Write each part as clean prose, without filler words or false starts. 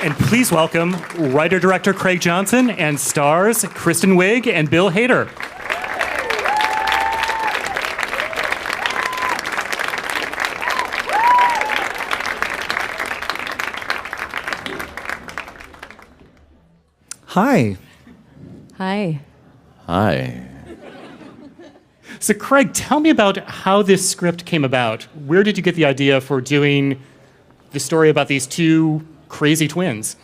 And please welcome writer-director Craig Johnson and stars Kristen Wiig and Bill Hader. Hi. Hi. Hi. So Craig, tell me about how this script came about. Where did you get the idea for doing the story about these two crazy twins?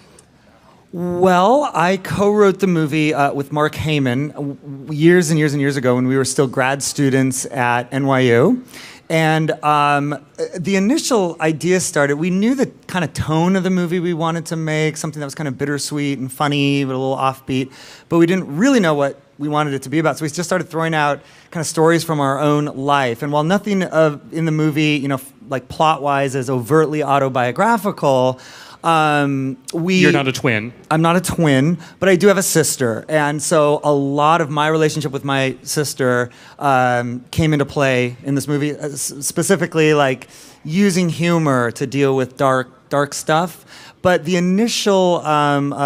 Well, I co-wrote the movie with Mark Heyman years and years and years ago when we were still grad students at NYU. And the initial idea started, we knew the kind of tone of the movie we wanted to make, something that was kind of bittersweet and funny, but a little offbeat, but we didn't really know what we wanted it to be about. So we just started throwing out kind of stories from our own life. And while nothing in the movie, like plot-wise is overtly autobiographical, You're not a twin. I'm not a twin, but I do have a sister. And so a lot of my relationship with my sister came into play in this movie, specifically like using humor to deal with dark stuff. But the initial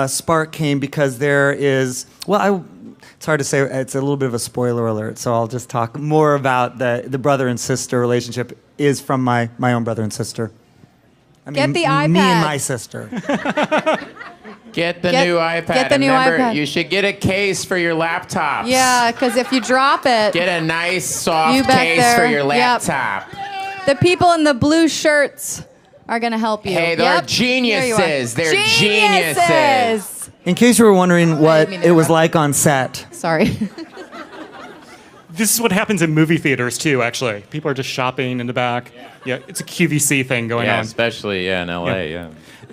spark came because there is, it's hard to say, it's a little bit of a spoiler alert, so I'll just talk more about the brother and sister relationship is from my own brother and sister. Get the iPad. Me and my sister. Get the new iPad. Get the new Remember, iPad. you should get a case for your laptops. Yeah, because if you drop it, Get a nice soft You bet case for there. your Yep. laptop. the people in the blue shirts are going to help you. Hey, they're Yep. geniuses. There you are. They're geniuses. In case you were wondering what didn't mean to it was interrupt. like on set. Sorry. This is what happens in movie theaters too, actually. People are just shopping in the back. Yeah, it's a QVC thing going Yeah, on. especially in LA. Yeah.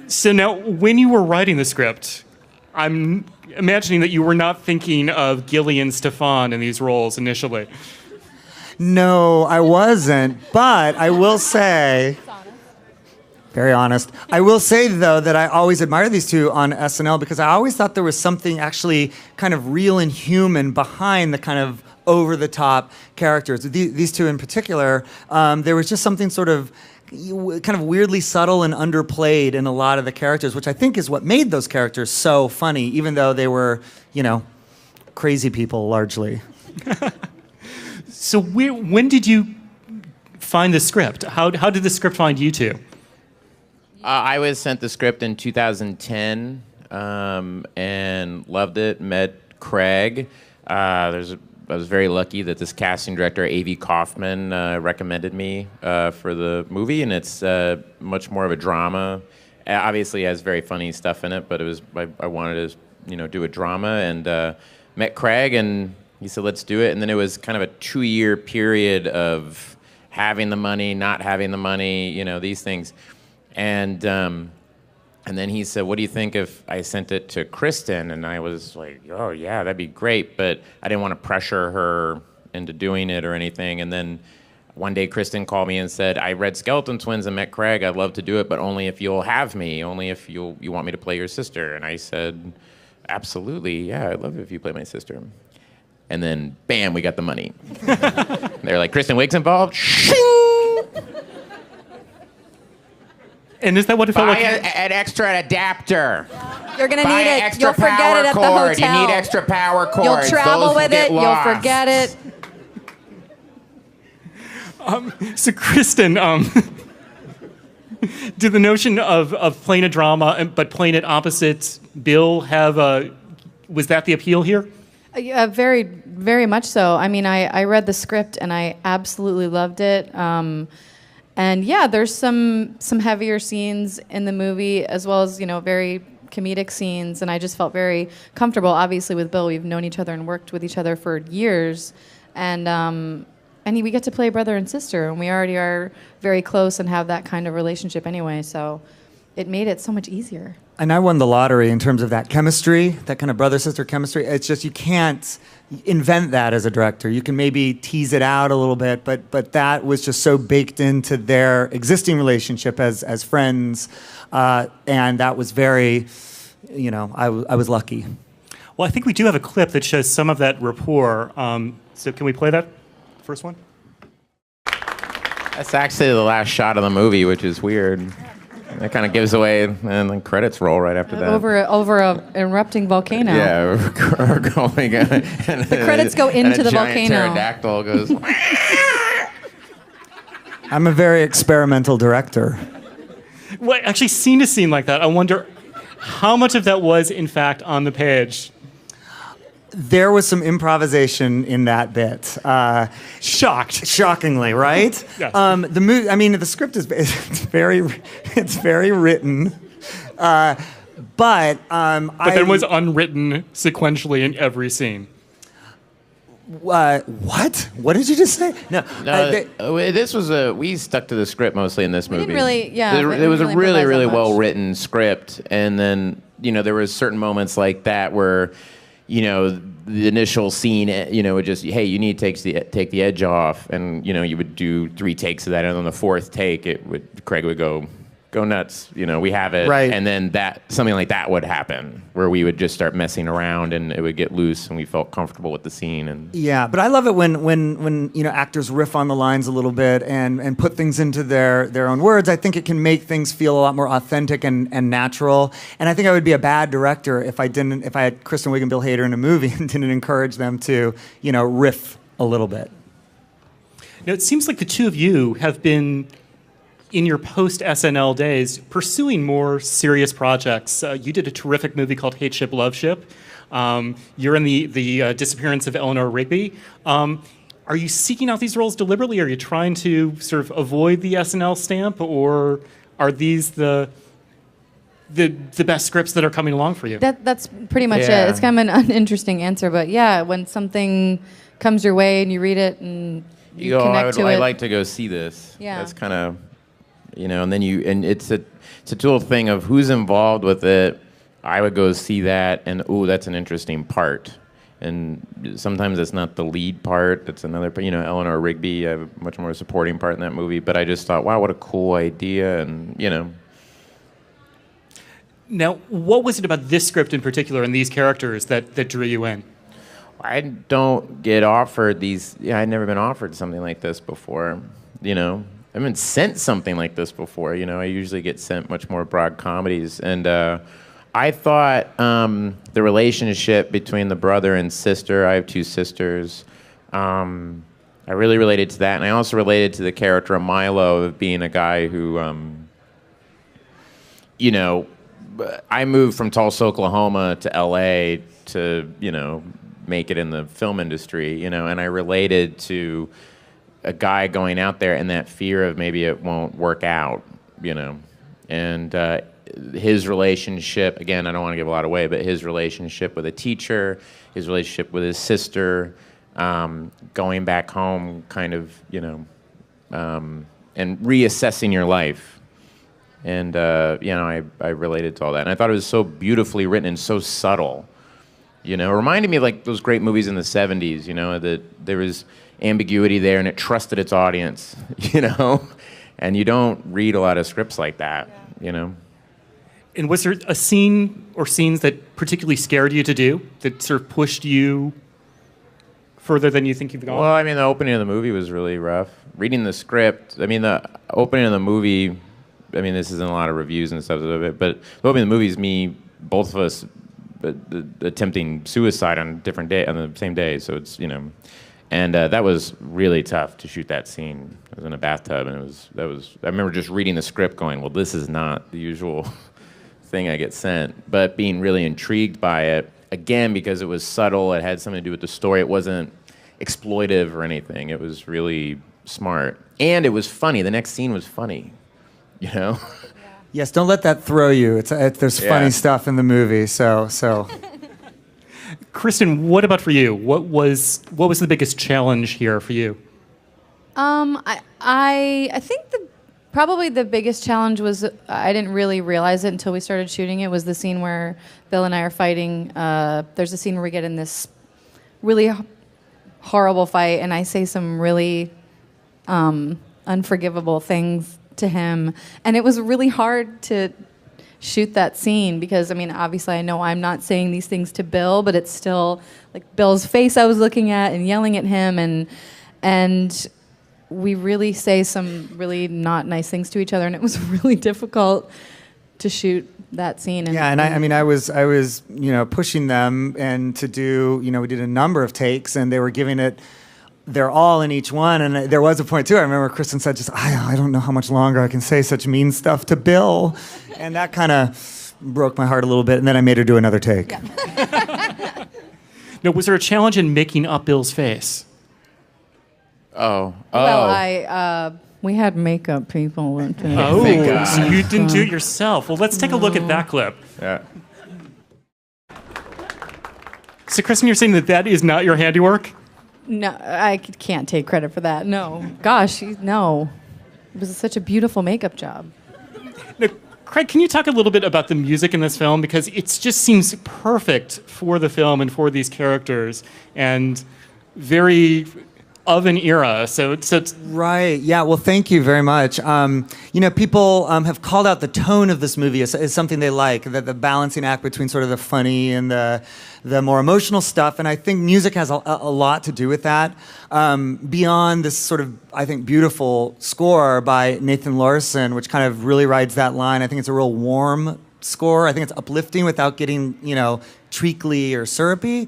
So now, when you were writing the script, I'm imagining that you were not thinking of Gillian Stefan in these roles initially. No, I wasn't. But I will say, very honest, I will say, though, that I always admired these two on SNL because I always thought there was something actually kind of real and human behind the kind of over-the-top characters. These two in particular, there was just something sort of kind of weirdly subtle and underplayed in a lot of the characters, which I think is what made those characters so funny, even though they were, crazy people largely. So when did you find the script? How did the script find you two? I was sent the script in 2010 and loved it. Met Craig. I was very lucky that this casting director, A.V. Kaufman, recommended me for the movie, and it's much more of a drama. Obviously, it has very funny stuff in it, but I wanted to do a drama, and met Craig, and he said, let's do it. And then it was kind of a 2-year period of having the money, not having the money, these things. And then he said, what do you think if I sent it to Kristen? And I was like, oh, yeah, that'd be great. But I didn't want to pressure her into doing it or anything. And then one day Kristen called me and said, I read Skeleton Twins and met Craig. I'd love to do it, but only if you'll have me, only if you want me to play your sister. And I said, absolutely, yeah, I'd love it if you play my sister. And then, bam, we got the money. They're like, Kristen Wiig's involved? Shing! And is that what it felt Buy like? an extra adapter. You're going to Buy need an it. extra You'll forget power it at the cord. hotel. You need extra power cords. You'll travel Those with get it. lost. You'll forget it. So Kristen, did the notion of playing a drama but playing it opposite Bill was that the appeal here? Very, very much so. I mean, I read the script and I absolutely loved it. And yeah, there's some heavier scenes in the movie as well as, very comedic scenes. And I just felt very comfortable. Obviously with Bill, we've known each other and worked with each other for years. And we get to play brother and sister, and we already are very close and have that kind of relationship anyway. So it made it so much easier. And I won the lottery in terms of that chemistry, that kind of brother-sister chemistry. It's just you can't invent that as a director. You can maybe tease it out a little bit, but that was just so baked into their existing relationship as friends, and that was very, I was lucky. Well, I think we do have a clip that shows some of that rapport. So can we play that first one? That's actually the last shot of the movie, which is weird. That kind of gives away, and then credits roll right after that. Over a erupting volcano. Yeah, or going. The credits go into the volcano. Pterodactyl goes. I'm a very experimental director. Well, actually, seeing a scene like that, I wonder how much of that was, in fact, on the page. There was some improvisation in that bit. Shocked. Shockingly, right? Yes. The movie. I mean, the script is it's very written, but there was unwritten sequentially in every scene. What? What did you just say? No. This was we stuck to the script mostly in this movie. Didn't really, yeah. It was a really, improvise really that much. well written script, and then there was certain moments like that where, the initial scene, would just, hey, you need to take the edge off, and you would do 3 takes of that, and on the 4th take, Craig would go nuts, we have it, right. And then something like that would happen, where we would just start messing around, and it would get loose, and we felt comfortable with the scene. And yeah, but I love it when actors riff on the lines a little bit and put things into their own words. I think it can make things feel a lot more authentic and natural. And I think I would be a bad director if I had Kristen Wiig and Bill Hader in a movie and didn't encourage them to riff a little bit. Now, it seems like the two of you have been, in your post-SNL days, pursuing more serious projects. You did a terrific movie called Hate Ship, Love Ship. You're in the disappearance of Eleanor Rigby. Are you seeking out these roles deliberately? Are you trying to sort of avoid the SNL stamp, or are these the best scripts that are coming along for you? That's pretty much it. It's kind of an uninteresting answer, but yeah, when something comes your way and you read it and you connect to it. I'd like to go see this. Yeah. That's kind of, and then it's a total thing of who's involved with it. I would go see that, and that's an interesting part. And sometimes it's not the lead part. It's another, Eleanor Rigby. I have a much more supporting part in that movie. But I just thought, wow, what a cool idea, and Now, what was it about this script in particular and these characters that drew you in? I don't get offered these. Yeah, I'd never been offered something like this before. I've been sent something like this before. I usually get sent much more broad comedies, and I thought the relationship between the brother and sister. I have 2 sisters. I really related to that, and I also related to the character of Milo, of being a guy who, I moved from Tulsa, Oklahoma, to L.A. to make it in the film industry, and I related to a guy going out there and that fear of maybe it won't work out, and his relationship, again, I don't want to give a lot away, but his relationship with a teacher, his relationship with his sister, going back home, kind of, and reassessing your life. And, I related to all that. And I thought it was so beautifully written and so subtle. It reminded me of like those great movies in the 70s, that there was ambiguity there and it trusted its audience, and you don't read a lot of scripts like that, And was there a scene or scenes that particularly scared you to do, that sort of pushed you further than you think you've gone? Well, the opening of the movie was really rough. Reading the script, the opening of the movie, this isn't a lot of reviews and stuff of it, but the opening of the movie is me, both of us, attempting suicide on the same day. So it's, and that was really tough to shoot that scene. I was in a bathtub, and I remember just reading the script going, well, this is not the usual thing I get sent, but being really intrigued by it, again, because it was subtle, it had something to do with the story, it wasn't exploitive or anything, it was really smart. And it was funny, the next scene was funny, Yes, don't let that throw you. There's funny stuff in the movie, so. Kristen, what about for you? What was the biggest challenge here for you? I think probably the biggest challenge was I didn't really realize it until we started shooting it, was the scene where Bill and I are fighting. There's a scene where we get in this really horrible fight, and I say some really unforgivable things to him, and it was really hard to shoot that scene because obviously I know I'm not saying these things to Bill, but it's still like Bill's face I was looking at and yelling at him, and we really say some really not nice things to each other, and it was really difficult to shoot that scene. Yeah, and I was pushing them and to do, we did a number of takes, and they were giving it their all in each one. And there was a point too, I remember Kristen said, I don't know how much longer I can say such mean stuff to Bill. And that kind of broke my heart a little bit, and then I made her do another take. Yeah. Now, was there a challenge in making up Bill's face? Oh. Well, we had makeup people. Oh, so you didn't do it yourself. Well, let's take a look at that clip. Yeah. So, Kristen, you're saying that is not your handiwork? No, I can't take credit for that. No. Gosh, no. It was such a beautiful makeup job. Now, Craig, can you talk a little bit about the music in this film? Because it just seems perfect for the film and for these characters, and very of an era. So it's Right. Yeah. Well, thank you very much. People have called out the tone of this movie as something they like, the balancing act between sort of the funny and the more emotional stuff. And I think music has a lot to do with that. Beyond this sort of, I think, beautiful score by Nathan Larson, which kind of really rides that line. I think it's a real warm score. I think it's uplifting without getting, treacly or syrupy.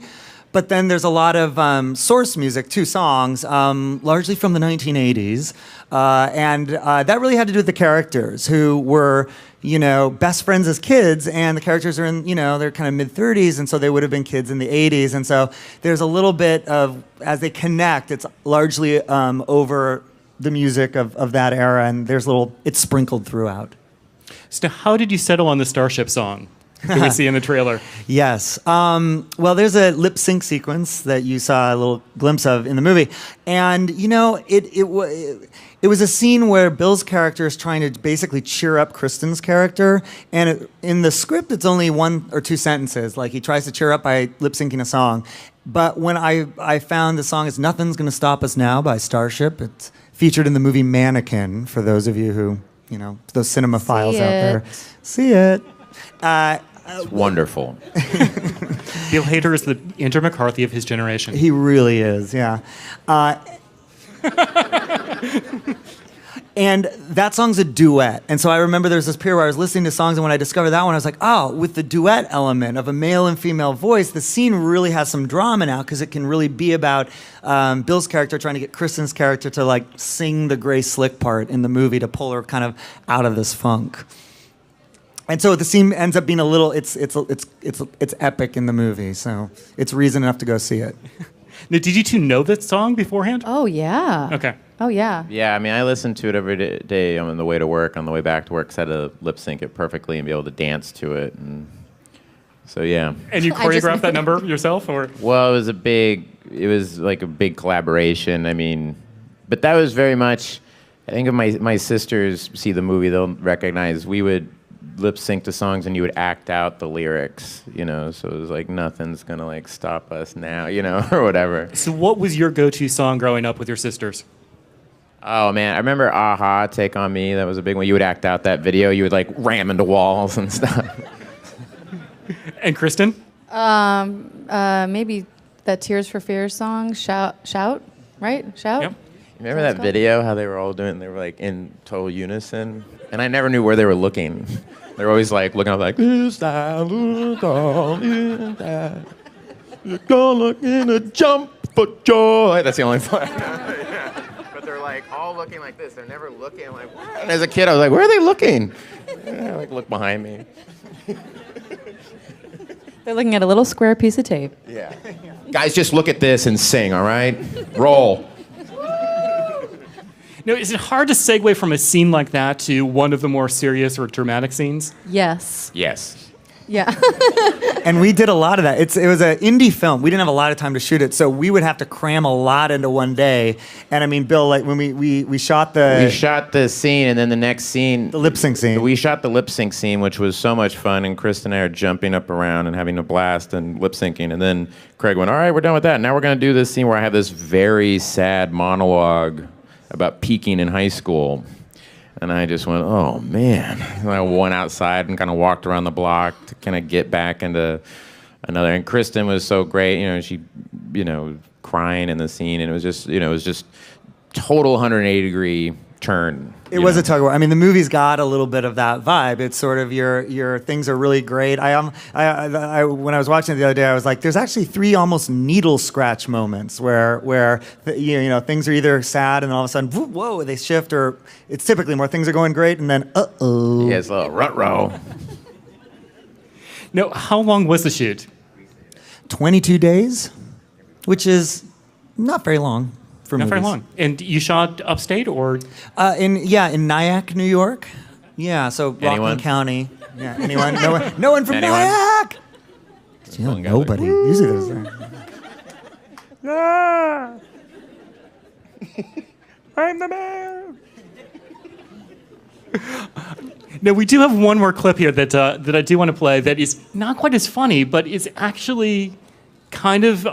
But then there's a lot of source music, 2 songs, largely from the 1980s. And that really had to do with the characters who were, best friends as kids. And the characters are in, they're kind of mid-30s. And so they would have been kids in the 80s. And so there's a little bit of, as they connect, it's largely over the music of that era. And it's sprinkled throughout. So how did you settle on the Starship song that we see in the trailer? Yes. Well, there's a lip sync sequence that you saw a little glimpse of in the movie. And, it was a scene where Bill's character is trying to basically cheer up Kristen's character. And in the script, it's only 1 or 2 sentences. Like, he tries to cheer up by lip syncing a song. But when I found the song is Nothing's Gonna Stop Us Now by Starship, it's featured in the movie Mannequin, for those of you who, those cinemaphiles out there. See it. It's wonderful. Bill Hader is the Andrew McCarthy of his generation. He really is, yeah. And that song's a duet. And so I remember there was this period where I was listening to songs, and when I discovered that one, I was like, oh, with the duet element of a male and female voice, the scene really has some drama now, because it can really be about Bill's character trying to get Kristen's character to sing the Grace Slick part in the movie to pull her kind of out of this funk. And so the scene ends up being it's epic in the movie, so it's reason enough to go see it. Now, did you 2 know that song beforehand? Oh, yeah. Okay. Oh, yeah. Yeah, I mean, I listen to it every day on the way to work, on the way back to work, because I had to lip sync it perfectly and be able to dance to it. And so, yeah. And you choreographed that number yourself, or? Well, it was like a big collaboration. I mean, but that was very much, I think if my sisters see the movie, they'll recognize we would lip sync to songs and you would act out the lyrics, so it was like nothing's gonna stop us now, or whatever. So what was your go-to song growing up with your sisters? Oh man, I remember Aha, Take On Me. That was a big one. You would act out that video. You would ram into walls and stuff. And Kristen? Maybe that Tears for Fears song, Shout, right? Shout? Yep. Remember that video, how they were all doing, they were in total unison? And I never knew where they were looking. They were always looking up this time, look on in that. You're gonna in a jump for joy. That's the only part. Yeah. But they're all looking like this. They're never looking what? And as a kid, I was like, where are they looking? Yeah, look behind me. They're looking at a little square piece of tape. Yeah. Guys, just look at this and sing, all right? Roll. Now, is it hard to segue from a scene like that to one of the more serious or dramatic scenes? Yes. Yes. Yeah. And we did a lot of that. It was an indie film. We didn't have a lot of time to shoot it, so we would have to cram a lot into one day. And I mean, Bill, when we shot we shot the scene, and then the next scene, the lip sync scene. We shot the lip sync scene, which was so much fun, and Chris and I are jumping up around and having a blast and lip syncing. And then Craig went, "All right, we're done with that. Now we're going to do this scene where I have this very sad monologue about peaking in high school." And I just went, oh, man. And I went outside and kind of walked around the block to kind of get back into another. And Kristen was so great. She, crying in the scene. And it was just, total 180-degree turn. It was a tug of war. I mean, the movie's got a little bit of that vibe. It's sort of your things are really great. I when I was watching it the other day, I was like, there's actually 3 almost needle scratch moments where things are either sad and then all of a sudden, whoa, they shift, or it's typically more things are going great and then Yeah, it's a little rut-row. Now, how long was the shoot? 22 days, which is not very long. Not very long. And you shot upstate or? In Nyack, New York. Yeah, so Rockland County. Yeah, anyone? No one from Nyack. Nobody. Usually there's. I'm the man. Now we do have one more clip here that I do want to play. That is not quite as funny, but is actually kind of.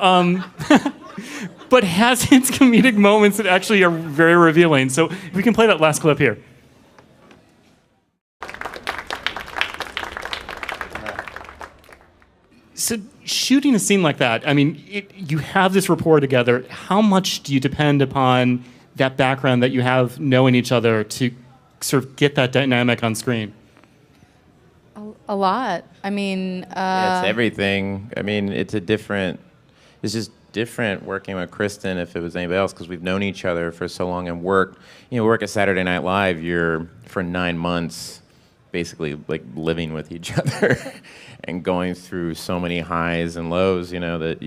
But has its comedic moments that actually are very revealing. So we can play that last clip here. So shooting a scene like that, I mean, you have this rapport together. How much do you depend upon that background that you have knowing each other to sort of get that dynamic on screen? A lot. I mean... It's everything. I mean, it's just different working with Kristen if it was anybody else, because we've known each other for so long and work at Saturday Night Live. You're for 9 months basically like living with each other and going through so many highs and lows, that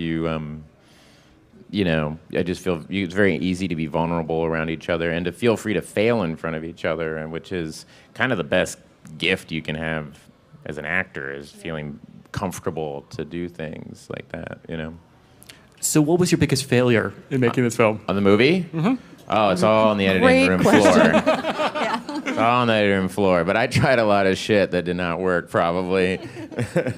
I just feel it's very easy to be vulnerable around each other and to feel free to fail in front of each other, and which is kind of the best gift you can have as an actor, is feeling comfortable to do things like that, So what was your biggest failure in making this film? On the movie? Mm-hmm. Oh, it's all on the editing room floor. Yeah. It's all on the editing room floor. But I tried a lot of shit that did not work, probably.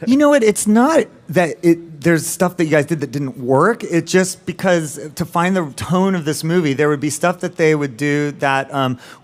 You know what? It's not that there's stuff that you guys did that didn't work. It's just because to find the tone of this movie, there would be stuff that they would do that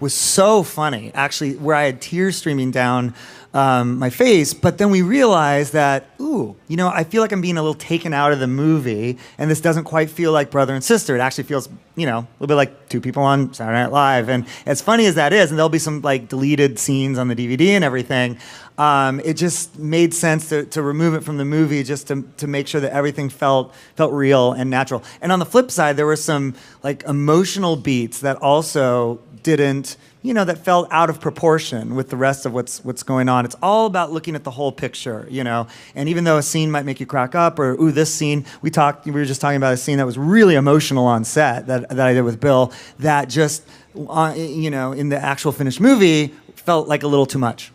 was so funny, actually, where I had tears streaming down my face, but then we realized that, I feel like I'm being a little taken out of the movie, and this doesn't quite feel like brother and sister. It actually feels, a little bit like two people on Saturday Night Live. And as funny as that is, and there'll be some like deleted scenes on the DVD and everything, it just made sense to remove it from the movie just to make sure that everything felt real and natural. And on the flip side, there were some like emotional beats that also didn't, that felt out of proportion with the rest of what's going on. It's all about looking at the whole picture, And even though a scene might make you crack up, or this scene, we were just talking about a scene that was really emotional on set that I did with Bill, that just, in the actual finished movie felt like a little too much.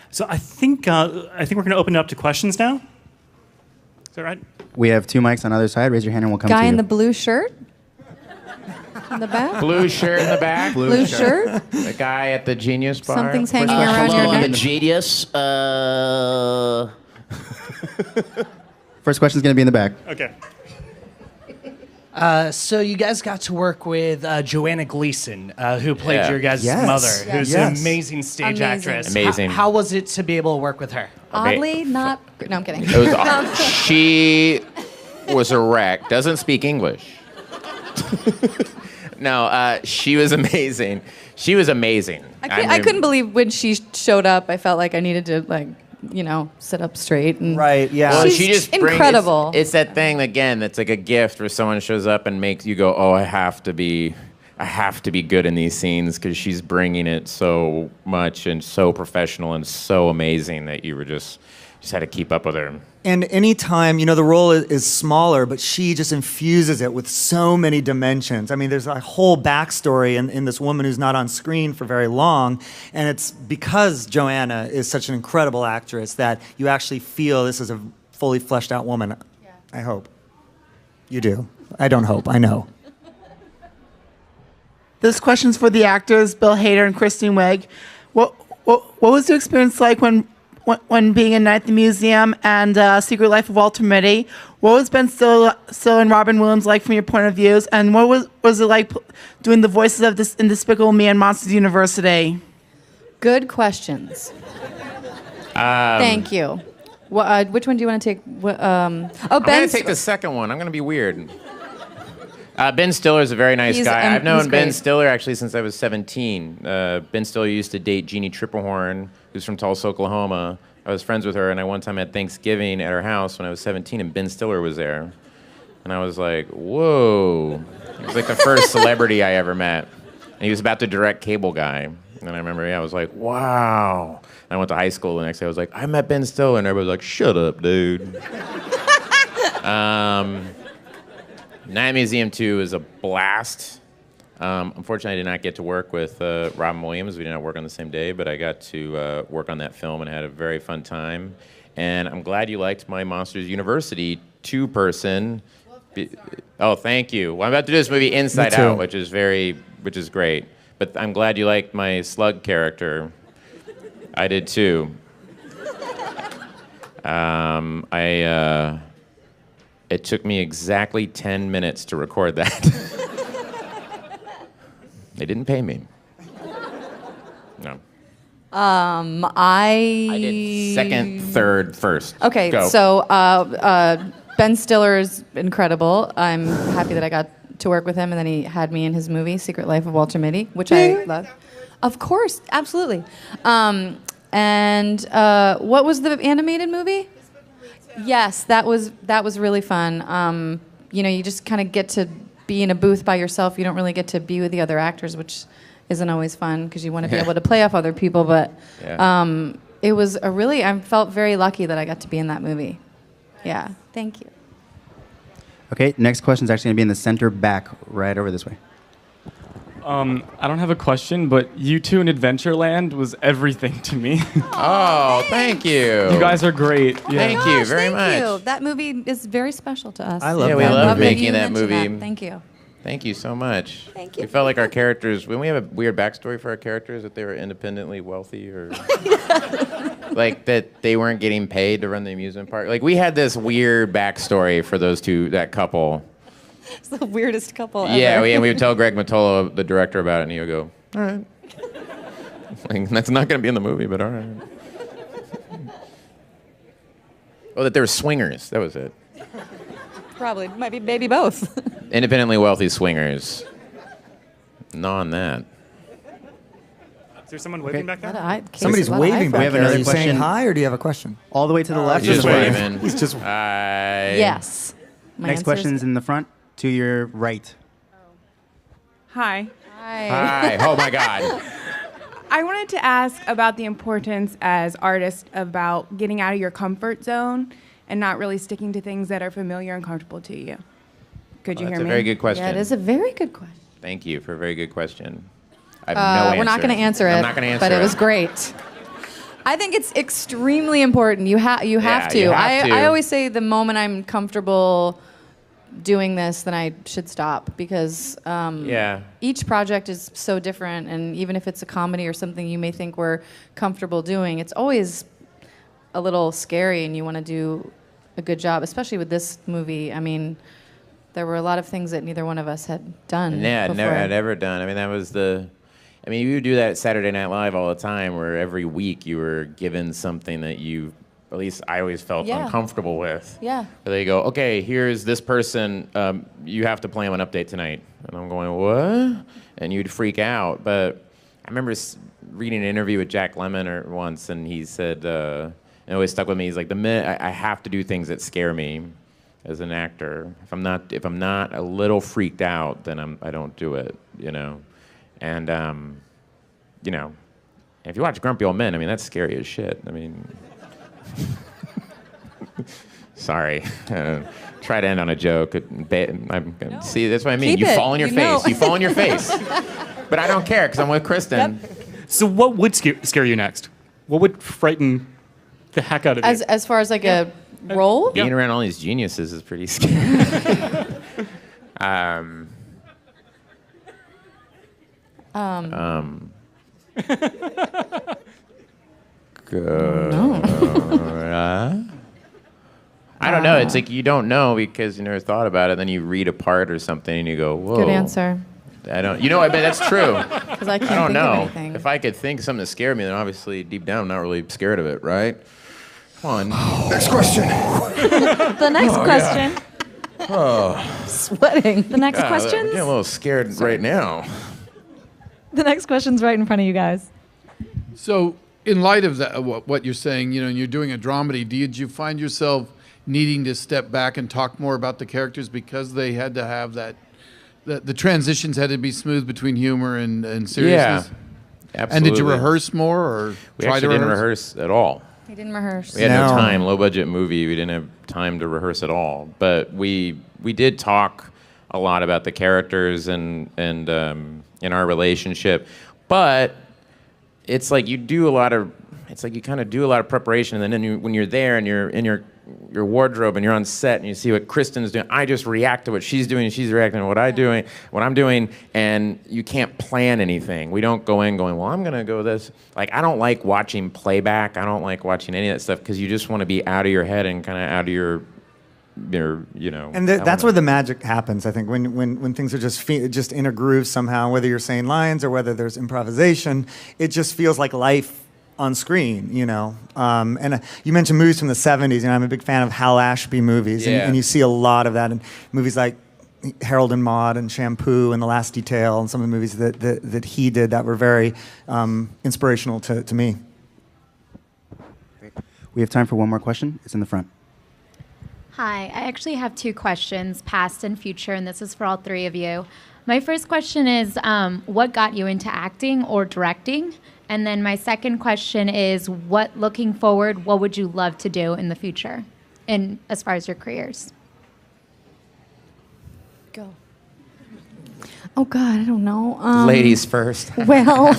So I think we're going to open it up to questions now. Is that right? We have 2 mics on either side. Raise your hand and we'll come to you. Guy in the blue shirt? In the back? Blue shirt in the back. Blue shirt? The guy at the Genius bar. Something's hanging around your I'm neck. the Genius. First question's going to be in the back. Okay. So you guys got to work with Joanna Gleason, who played your guys' mother, who's an amazing stage actress. Amazing. How was it to be able to work with her? Oddly, not... No, I'm kidding. It was, she was a wreck. Doesn't speak English. No, she was amazing. She was amazing. I couldn't believe when she showed up. I felt like I needed to, sit up straight. And Right, yeah. Well, she's she just incredible. It's that thing again. That's like a gift where someone shows up and makes you go, "Oh, I have to be good in these scenes," because she's bringing it so much and so professional and so amazing that you were just had to keep up with her. And anytime, the role is smaller, but she just infuses it with so many dimensions. I mean, there's a whole backstory in this woman who's not on screen for very long, and it's because Joanna is such an incredible actress that you actually feel this is a fully fleshed out woman. Yeah. I hope. You do. I don't hope. I know. This question's for the actors, Bill Hader and Kristen Wiig. What was your experience like when being in Night at the Museum and Secret Life of Walter Mitty? What was Ben Stiller and Robin Williams like from your point of views? And what was it like doing the voices of this in Despicable Me and Monsters University? Good questions. Thank you. Which one do you want to take? I'm going to take the second one. I'm going to be weird. Ben Stiller is a very nice guy. I've known he's Ben great. Stiller actually since I was 17. Ben Stiller used to date Jeannie Tripplehorn, who's from Tulsa, Oklahoma. I was friends with her, and I one time had Thanksgiving at her house when I was 17, and Ben Stiller was there. And I was like, whoa. He was like the first celebrity I ever met. And he was about to direct Cable Guy. And I remember, I was like, wow. And I went to high school the next day. I was like, I met Ben Stiller. And everybody was like, shut up, dude. Night Museum 2 is a blast. Unfortunately, I did not get to work with Robin Williams. We did not work on the same day, but I got to work on that film and had a very fun time. And I'm glad you liked my Monsters University 2-person. Oh, thank you. Well, I'm about to do this movie Inside Out, which is great. But I'm glad you liked my slug character. I did too. It took me exactly 10 minutes to record that. They didn't pay me. No. I did second, third, first. Okay, Go. so Ben Stiller is incredible. I'm happy that I got to work with him, and then he had me in his movie, Secret Life of Walter Mitty, which I love. Of course, absolutely. And what was the animated movie? Yes, that was really fun. You just kind of get to be in a booth by yourself. You don't really get to be with the other actors, which isn't always fun because you want to be able to play off other people. But it was I felt very lucky that I got to be in that movie. Yeah, thank you. Okay, next question is actually going to be in the center back, right over this way. I don't have a question, but you two in Adventureland was everything to me. Oh, thank you. You guys are great. Yeah. Thank you very Thank much. you. That movie is very special to us. I love Yeah, that. we love that making you that mentioned movie. that. Thank you. Thank you so much. Thank you. We felt like our characters, when we have a weird backstory for our characters, that they were independently wealthy or like that they weren't getting paid to run the amusement park. Like we had this weird backstory for that couple. It's the weirdest couple ever. Yeah, we would tell Greg Mottola, the director, about it, and he would go, all right. Like, that's not going to be in the movie, but all right. Oh, that they were swingers. That was it. Probably. Might be maybe both. Independently wealthy swingers. No on that. Is there someone waving back there? Somebody's waving back We have there. Are another you saying question. hi, or do you have a question? All the way to the left. He's just of the way. waving. He's just. Yes. My Next answer question is is in the front, to your right. Hi. hi. Hi. Oh, my God. I wanted to ask about the importance as artists about getting out of your comfort zone and not really sticking to things that are familiar and comfortable to you. Could you hear That's a me? very good question. Yeah, it is a very good question. Thank you for a very good question. I have no answer. We're not going to answer it. I'm not going to answer but it was great. I think it's extremely important. You have to. you have to. I always say the moment I'm comfortable doing this, then I should stop because each project is so different, and even if it's a comedy or something you may think we're comfortable doing, it's always a little scary, and you want to do a good job, especially with this movie. I mean, there were a lot of things that neither one of us had done. Yeah, before. never had ever done. I mean, that was you would do that at Saturday Night Live all the time, where every week you were given something that you, at least I always felt uncomfortable with. Yeah. Where they go, okay, here's this person, you have to play him an update tonight. And I'm going, what? And you'd freak out. But I remember reading an interview with Jack Lemmon once, and he said, it always stuck with me. He's like, the minute I have to do things that scare me as an actor. If I'm not a little freaked out, then I don't do it, And if you watch Grumpy Old Men, I mean, that's scary as shit. I mean, sorry. Try to end on a joke. See, that's what I mean. Keep You it. fall on your face. You fall on your face. But I don't care because I'm with Kristen. Yep. So what would scare you next? What would frighten the heck out of you? As far as like a role? Being around all these geniuses is pretty scary. I don't know. It's like you don't know because you never thought about it. Then you read a part or something and you go, whoa. Good answer. I don't. I bet that's true. Because I can't I don't think know. of anything. If I could think of something that scared me, then obviously deep down I'm not really scared of it, right? Come on. Next question. The next question Sweating. The next I'm questions? getting a little scared right now. The next question's right in front of you guys. So, in light of that, what you're saying, and you're doing a dramedy, did you find yourself needing to step back and talk more about the characters because they had to have that, the transitions had to be smooth between humor and seriousness? Yeah, absolutely. And did you rehearse more or We try actually to didn't rehearse at all. We didn't rehearse. We had no time, low budget movie. We didn't have time to rehearse at all. But we did talk a lot about the characters and in our relationship. But it's like you kind of do a lot of preparation, and then when you're there and you're in your wardrobe and you're on set and you see what Kristen's doing, I just react to what she's doing and she's reacting to what I'm doing, and you can't plan anything. We don't go in going, well, I'm gonna go this. Like, I don't like watching playback. I don't like watching any of that stuff because you just want to be out of your head and kind of out of your And that's where the magic happens, I think, when things are just in a groove somehow, whether you're saying lines or whether there's improvisation, it just feels like life on screen, And you mentioned movies from the 70s, I'm a big fan of Hal Ashby movies, and you see a lot of that in movies like Harold and Maude and Shampoo and The Last Detail and some of the movies that he did that were very inspirational to me. We have time for one more question. It's in the front. Hi, I actually have two questions, past and future, and this is for all three of you. My first question is, what got you into acting or directing? And then my second question is, looking forward, what would you love to do in the future, as far as your careers? Go. Oh God, I don't know. Ladies first. Well,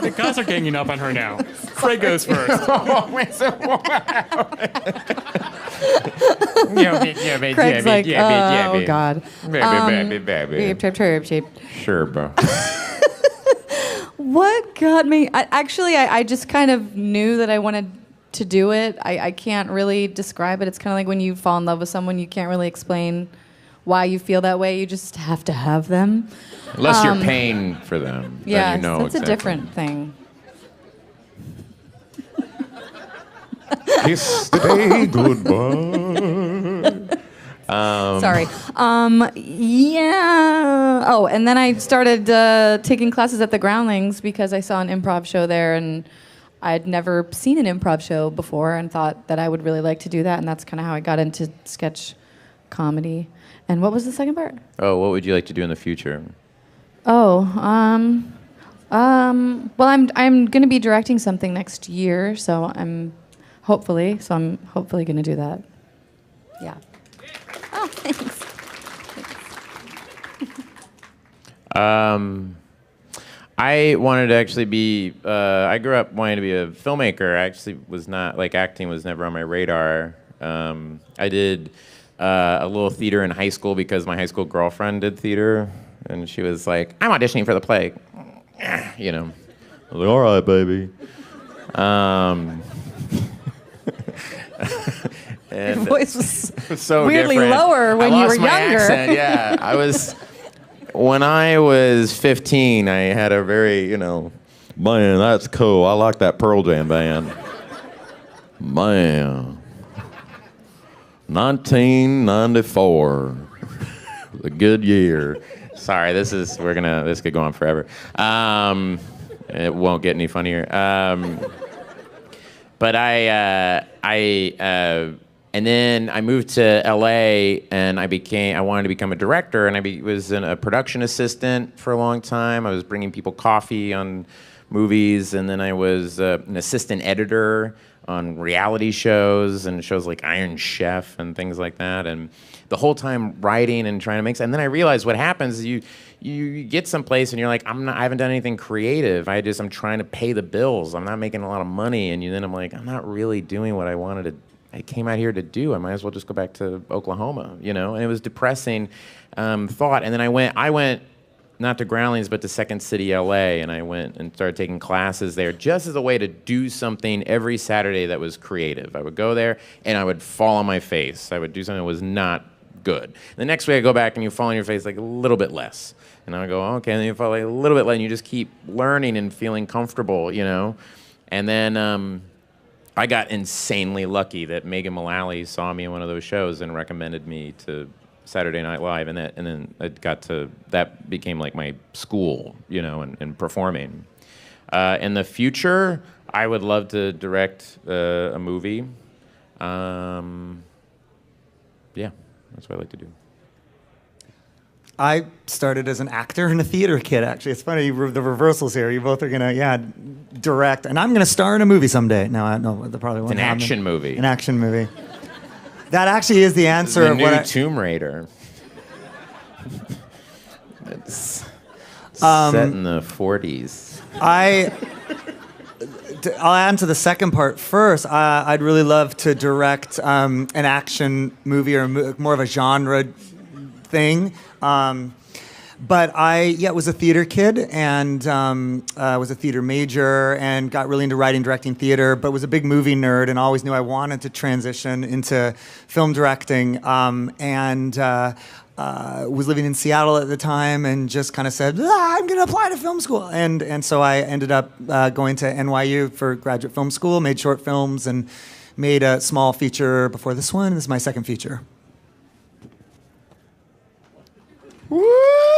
the guys are ganging up on her now. Craig goes first. Craig's like, oh God. Sure, bro. What got me? I just kind of knew that I wanted to do it. I can't really describe it. It's kind of like when you fall in love with someone, you can't really explain why you feel that way. You just have to have them. Unless you're paying for them. Yeah, then you know that's exactly. a different thing. Kiss the day goodbye. Sorry. Yeah. Oh, and then I started taking classes at the Groundlings because I saw an improv show there, and I'd never seen an improv show before and thought that I would really like to do that, and that's kind of how I got into sketch comedy. And what was the second part? Oh, what would you like to do in the future? Oh, well, I'm going to be directing something next year, so I'm hopefully going to do that. Yeah. Oh, thanks. I wanted to actually be. I grew up wanting to be a filmmaker. I actually was not acting was never on my radar. I did a little theater in high school because my high school girlfriend did theater, and she was like, "I'm auditioning for the play," I was like, "All right, baby." And your voice was so weirdly different. lower when you were my younger. Accent, yeah, I was. When I was 15, I had a very, man, that's cool. I like that Pearl Jam band. Man. 1994. A good year. Sorry, this could go on forever. It won't get any funnier. But and then I moved to LA, and I wanted to become a director, and I was a production assistant for a long time. I was bringing people coffee on movies, and then I was an assistant editor on reality shows and shows like Iron Chef and things like that. And the whole time writing and trying to make sense. And then I realized what happens is you get someplace and you're like, I haven't done anything creative. I'm trying to pay the bills. I'm not making a lot of money. And then I'm like, I'm not really doing what I wanted to. I came out here to do. I might as well just go back to Oklahoma, And it was depressing thought. And then I went not to Groundlings, but to Second City, LA, and I went and started taking classes there just as a way to do something every Saturday that was creative. I would go there and I would fall on my face. I would do something that was not good. The next week I go back and you fall on your face like a little bit less. And I would go, okay, and then you fall like a little bit less, and you just keep learning and feeling comfortable, And then I got insanely lucky that Megan Mullally saw me in one of those shows and recommended me to Saturday Night Live, and then that became like my school, and performing. In the future, I would love to direct a movie. Yeah, that's what I like to do. I started as an actor and a theater kid, actually. It's funny, the reversals here. You both are going to, direct. And I'm going to star in a movie someday. No, that probably won't happen. An action movie. An action movie. That actually is the answer. The new Tomb Raider. It's set in the 40s. I'll answer the second part first. I'd really love to direct an action movie or more of a genre thing. But I was a theater kid and was a theater major and got really into writing, directing theater, but was a big movie nerd and always knew I wanted to transition into film directing. Was living in Seattle at the time and just kind of said, I'm going to apply to film school. And so I ended up going to NYU for graduate film school, made short films and made a small feature before this one. This is my second feature. Woo!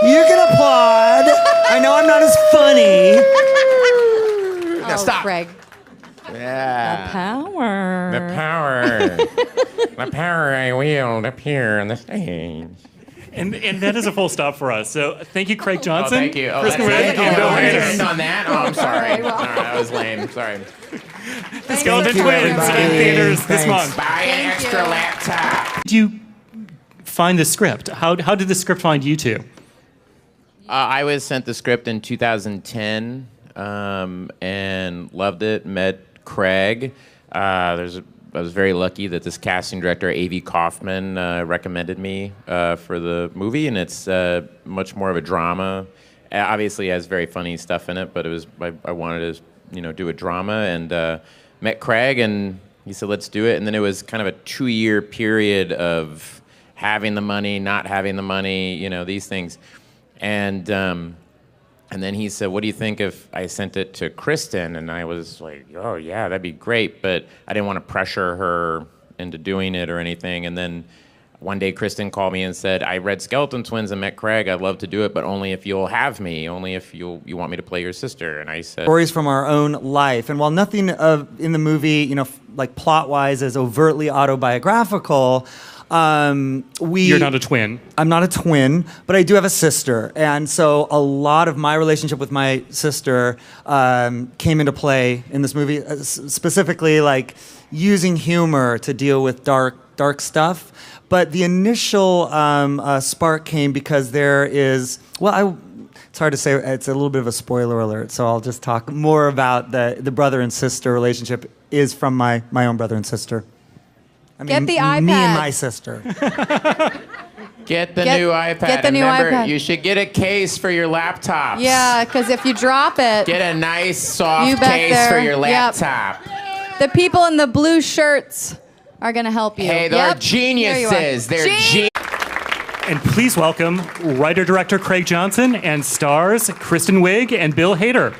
You can applaud. I know I'm not as funny. Now stop. Craig. Yeah. The power. The power I wield up here on the stage. And that is a full stop for us. So thank you, Craig Johnson. Oh, thank you. Kristen Wiig, and Bill Hader. On that? Oh, I'm sorry. All right, that was lame. Sorry. The Skeleton Twins in theaters this month. Buy an extra laptop. Did you find the script? How did the script find you two? I was sent the script in 2010 and loved it. Met Craig. I was very lucky that this casting director, A.V. Kaufman, recommended me for the movie, and it's much more of a drama. Obviously, it has very funny stuff in it, but I wanted to, do a drama, and met Craig, and he said, "Let's do it." And then it was kind of a 2-year period of having the money, not having the money, these things, and then he said, "What do you think if I sent it to Kristen?" And I was like, "Oh, yeah, that'd be great." But I didn't want to pressure her into doing it or anything. And then one day Kristen called me and said, "I read Skeleton Twins and met Craig. I'd love to do it, but only if you'll have me, only if you want me to play your sister." And I said... Stories from our own life. And while nothing in the movie, like plot-wise is overtly autobiographical... You're not a twin. I'm not a twin, but I do have a sister. And so a lot of my relationship with my sister came into play in this movie, specifically like using humor to deal with dark stuff. But the initial spark came because there is, it's hard to say, it's a little bit of a spoiler alert, so I'll just talk more about the brother and sister relationship is from my own brother and sister. Get the iPad. Me and my sister. Get the new iPad. Get the new Remember, iPad. you should get a case for your laptops. Yeah, because if you drop it... Get a nice, soft case for your laptop. Yep. The people in the blue shirts are going to help you. Hey, they're geniuses. They're geniuses. And please welcome writer-director Craig Johnson and stars Kristen Wiig and Bill Hader.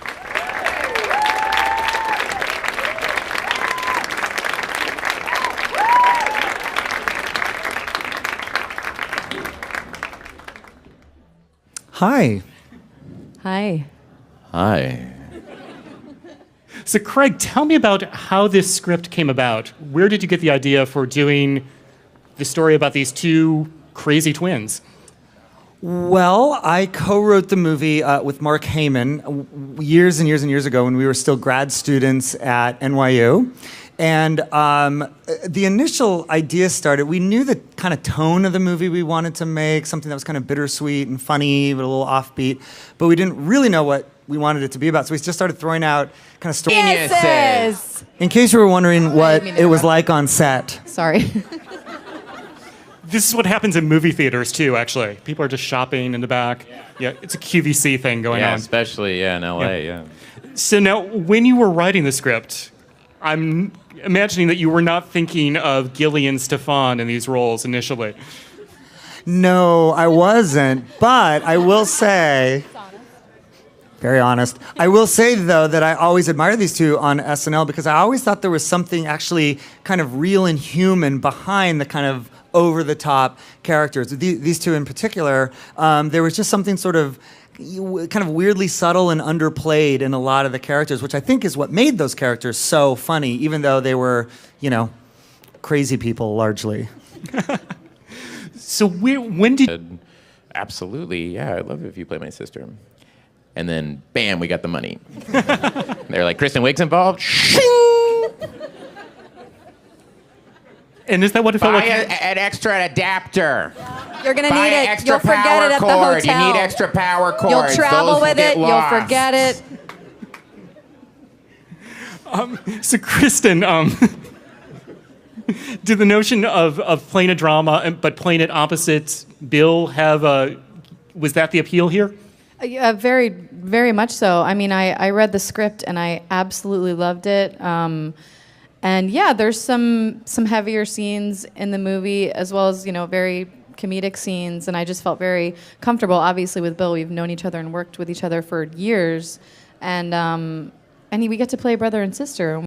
Hi. Hi. Hi. So Craig, tell me about how this script came about. Where did you get the idea for doing the story about these two crazy twins? Well, I co-wrote the movie with Mark Heyman years and years and years ago when we were still grad students at NYU. And the initial idea started, we knew the kind of tone of the movie we wanted to make, something that was kind of bittersweet and funny, but a little offbeat. But we didn't really know what we wanted it to be about. So we just started throwing out kind of stories. Geniuses! In case you were wondering what it was like on set. Sorry. This is what happens in movie theaters too, actually. People are just shopping in the back. Yeah, it's a QVC thing going on. Especially in LA, yeah. So now, when you were writing the script, I'm imagining that you were not thinking of Gillian Stefan in these roles initially. No, I wasn't. But I will say, Very honest. I will say, though, that I always admire these two on SNL because I always thought there was something actually kind of real and human behind the kind of over-the-top characters. These two in particular, there was just something sort of kind of weirdly subtle and underplayed in a lot of the characters, which I think is what made those characters so funny, even though they were, crazy people largely. So when did... Absolutely, yeah, I'd love it if you play my sister. And then, bam, we got the money. They're like, Kristen Wiig's involved? And is that what it felt Buy like? an extra adapter. You're gonna Buy need an it. extra You'll forget power it at the cord. hotel. You need extra power cords. You'll travel Those with get it. lost. You'll forget it. So Kristen, did the notion of playing a drama but playing it opposite Bill was that the appeal here? Very, very much so. I mean, I read the script and I absolutely loved it. And yeah, there's some heavier scenes in the movie as well as, very comedic scenes. And I just felt very comfortable. Obviously with Bill, we've known each other and worked with each other for years. And we get to play brother and sister.